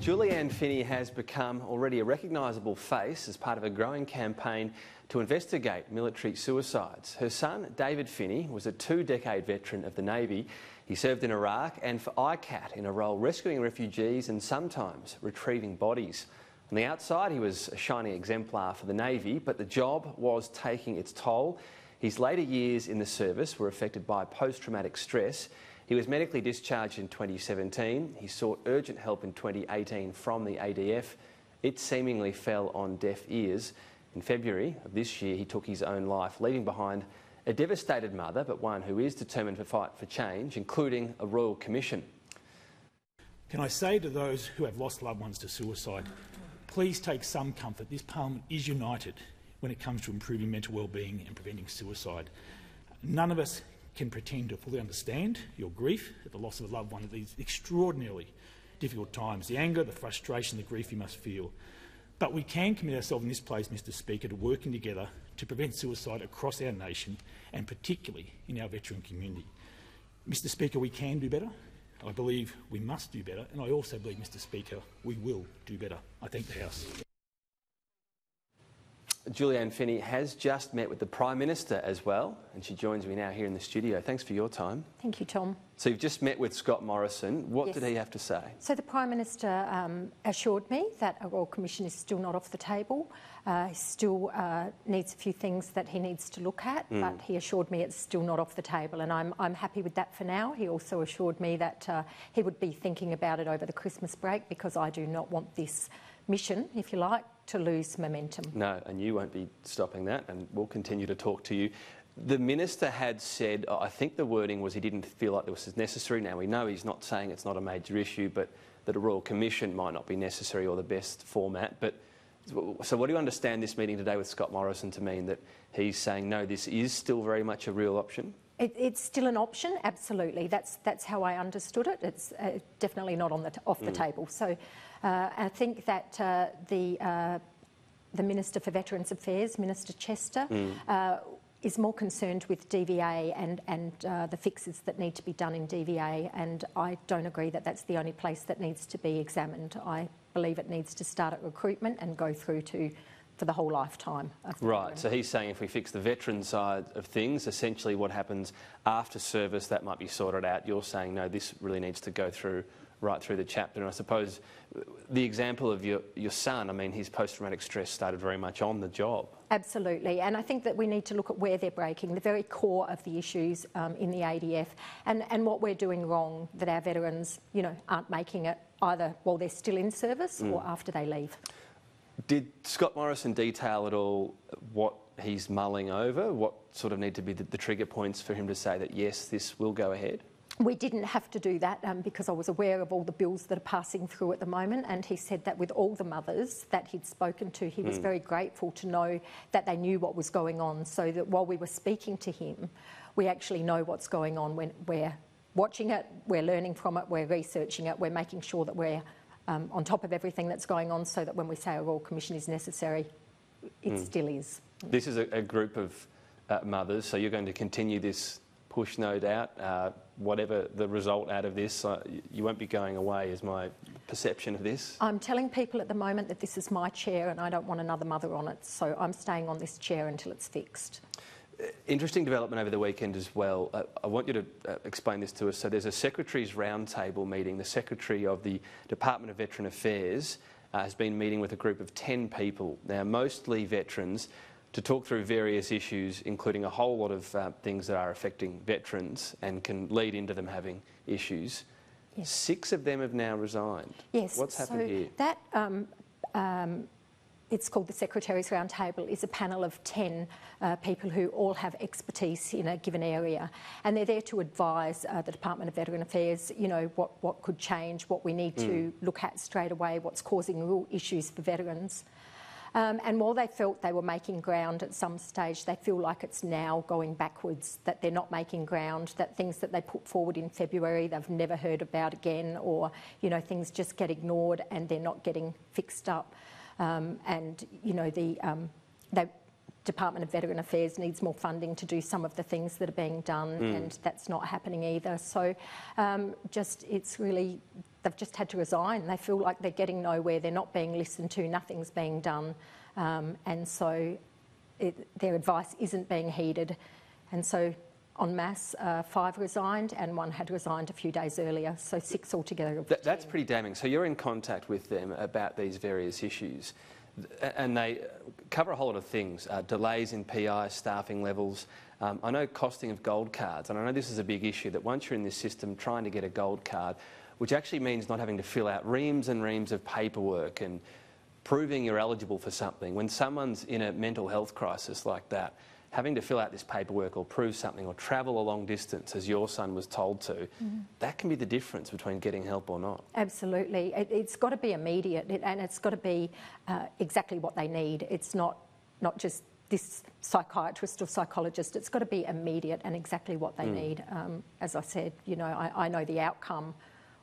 Julianne Finney has become already a recognisable face as part of a growing campaign to investigate military suicides. Her son, David Finney, was a 2-decade veteran of the Navy. He served in Iraq and for ICAT in a role rescuing refugees and sometimes retrieving bodies. On the outside, he was a shining exemplar for the Navy, but the job was taking its toll. His later years in the service were affected by post-traumatic stress. He was medically discharged in 2017. He sought urgent help in 2018 from the ADF. It seemingly fell on deaf ears. In February of this year, he took his own life, leaving behind a devastated mother, but one who is determined to fight for change, including a royal commission. Can I say to those who have lost loved ones to suicide, please take some comfort. This Parliament is united when it comes to improving mental wellbeing and preventing suicide. None of us can pretend to fully understand your grief at the loss of a loved one at these extraordinarily difficult times, the anger, the frustration, the grief you must feel. But we can commit ourselves in this place, Mr Speaker, to working together to prevent suicide across our nation and particularly in our veteran community. Mr Speaker, we can do better. I believe we must do better, and I also believe, Mr Speaker, we will do better. I thank the House. Julianne Finney has just met with the Prime Minister as well, and she joins me now here in the studio. Thanks for your time. Thank you, Tom. So you've just met with Scott Morrison. What did he have to say? So the Prime Minister assured me that a Royal Commission is still not off the table. He still needs a few things that he needs to look at, but he assured me it's still not off the table, and I'm happy with that for now. He also assured me that he would be thinking about it over the Christmas break, because I do not want this mission, if you like, to lose momentum. No, and you won't be stopping that, and we'll continue to talk to you. The Minister had said, I think the wording was he didn't feel like this was necessary. Now, we know he's not saying it's not a major issue, but that a Royal Commission might not be necessary or the best format. But so what do you understand this meeting today with Scott Morrison to mean, that he's saying, no, this is still very much a real option? It's still an option, absolutely. That's how I understood it. It's definitely not on off the table. So I think that the Minister for Veterans Affairs, Minister Chester, is more concerned with DVA and the fixes that need to be done in DVA, and I don't agree that that's the only place that needs to be examined. I believe it needs to start at recruitment and go through to for the whole lifetime of the veteran. So he's saying if we fix the veteran side of things, essentially what happens after service, that might be sorted out. You're saying, no, this really needs to go through right through the chapter. And I suppose the example of your son, I mean, his post-traumatic stress started very much on the job. Absolutely, and I think that we need to look at where they're breaking, the very core of the issues in the ADF, and what we're doing wrong, that our veterans, aren't making it either while they're still in service or after they leave. Did Scott Morrison detail at all what he's mulling over? What sort of need to be the trigger points for him to say that, yes, this will go ahead? We didn't have to do that because I was aware of all the bills that are passing through at the moment, and he said that with all the mothers that he'd spoken to, he was very grateful to know that they knew what was going on, so that while we were speaking to him, we actually know what's going on. When we're watching it, we're learning from it, we're researching it, we're making sure that we're on top of everything that's going on, so that when we say a Royal Commission is necessary, it still is. This is a group of mothers, so you're going to continue this push, no doubt. Whatever the result out of this, you won't be going away, is my perception of this. I'm telling people at the moment that this is my chair and I don't want another mother on it, so I'm staying on this chair until it's fixed. Interesting development over the weekend as well. I want you to explain this to us. So there's a Secretaries' Roundtable meeting. The Secretary of the Department of Veteran Affairs has been meeting with a group of 10 people, now mostly veterans, to talk through various issues, including a whole lot of things that are affecting veterans and can lead into them having issues. Yes. 6 of them have now resigned. Yes. What's happened here? That it's called the Secretaries' Roundtable, is a panel of 10 people who all have expertise in a given area, and they're there to advise the Department of Veteran Affairs, what could change, what we need to look at straight away, what's causing real issues for veterans. And while they felt they were making ground at some stage, they feel like it's now going backwards, that they're not making ground, that things that they put forward in February they've never heard about again, or things just get ignored and they're not getting fixed up. The Department of Veteran Affairs needs more funding to do some of the things that are being done, and that's not happening either. So it's really they've just had to resign. They feel like they're getting nowhere, they're not being listened to, nothing's being done, and so their advice isn't being heeded. And so en masse, 5 resigned and 1 had resigned a few days earlier, so 6 altogether. That's pretty damning. So you're in contact with them about these various issues, and they cover a whole lot of things, delays in PI, staffing levels. I know costing of gold cards, and I know this is a big issue, that once you're in this system trying to get a gold card, which actually means not having to fill out reams and reams of paperwork and proving you're eligible for something. When someone's in a mental health crisis like that, having to fill out this paperwork or prove something or travel a long distance, as your son was told to, that can be the difference between getting help or not. Absolutely. It's got to be immediate, and it's got to be exactly what they need. It's not just this psychiatrist or psychologist. It's got to be immediate and exactly what they need. As I said, you know, I know the outcome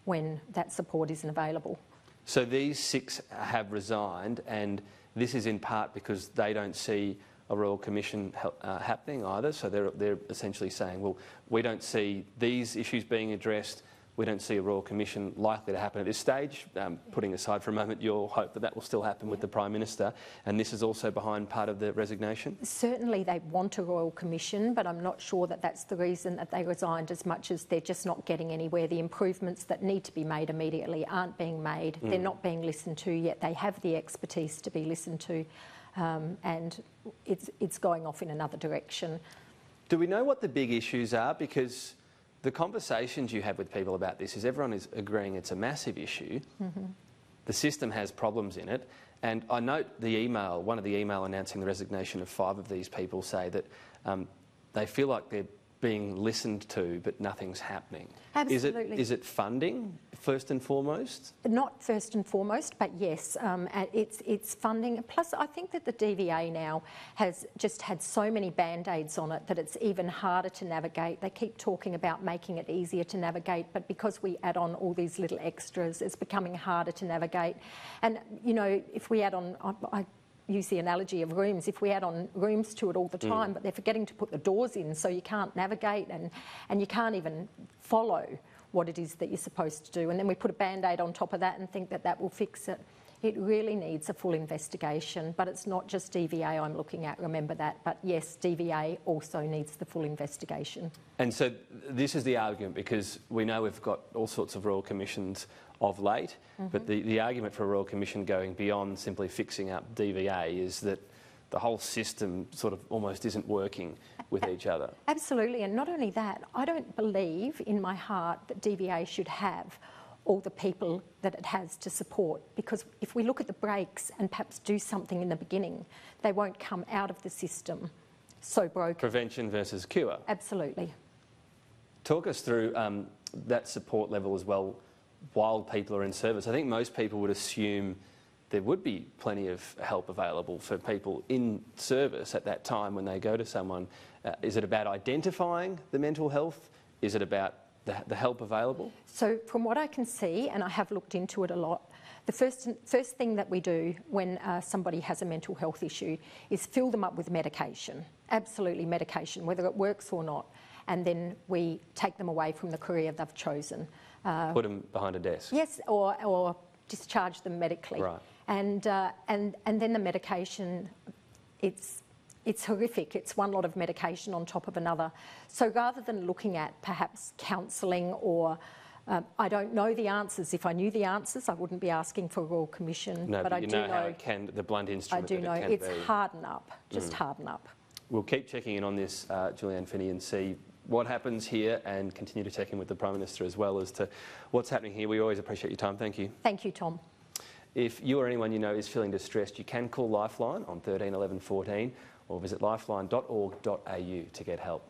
when that support isn't available. So these 6 have resigned, and this is in part because they don't see a Royal Commission happening either. So they're essentially saying, well, we don't see these issues being addressed. We don't see a Royal Commission likely to happen at this stage, putting aside for a moment your hope that that will still happen with the Prime Minister, and this is also behind part of the resignation? Certainly they want a Royal Commission, but I'm not sure that that's the reason that they resigned, as much as they're just not getting anywhere. The improvements that need to be made immediately aren't being made. They're not being listened to yet. They have the expertise to be listened to, and it's going off in another direction. Do we know what the big issues are? Because the conversations you have with people about this is everyone is agreeing it's a massive issue. The system has problems in it. And I note the email, one of the email announcing the resignation of 5 of these people say that they feel like they're being listened to, but nothing's happening. Absolutely. Is it funding, first and foremost? Not first and foremost, but yes, it's funding. Plus, I think that the DVA now has just had so many band-aids on it that it's even harder to navigate. They keep talking about making it easier to navigate, but because we add on all these little extras, it's becoming harder to navigate. And, you know, if we add on... I use the analogy of rooms. If we add on rooms to it all the time, but they're forgetting to put the doors in, so you can't navigate and you can't even follow what it is that you're supposed to do. And then we put a band-aid on top of that and think that that will fix it. It really needs a full investigation, but it's not just DVA I'm looking at, remember that. But yes, DVA also needs the full investigation. And so this is the argument, because we know we've got all sorts of Royal Commissions of late, but the argument for a Royal Commission going beyond simply fixing up DVA is that the whole system sort of almost isn't working with each other. Absolutely, and not only that, I don't believe in my heart that DVA should have all the people that it has to support, because if we look at the breaks and perhaps do something in the beginning, they won't come out of the system so broken. Prevention versus cure. Absolutely. Talk us through that support level as well while people are in service. I think most people would assume there would be plenty of help available for people in service at that time when they go to someone. Is it about identifying the mental health? Is it about the help available? So from what I can see, and I have looked into it a lot, the first thing that we do when somebody has a mental health issue is fill them up with medication, absolutely medication, whether it works or not, and then we take them away from the career they've chosen. Put them behind a desk? Yes, or discharge them medically. Right. And then the medication, it's horrific. It's one lot of medication on top of another. So rather than looking at perhaps counselling or I don't know the answers. If I knew the answers, I wouldn't be asking for a Royal Commission. No, but I do know how it can, the blunt instrument. I do know. It's harden up, just harden up. We'll keep checking in on this, Julianne Finney, and see what happens here, and continue to check in with the Prime Minister as well as to what's happening here. We always appreciate your time. Thank you. Thank you, Tom. If you or anyone you know is feeling distressed, you can call Lifeline on 13 11 14 or visit lifeline.org.au to get help.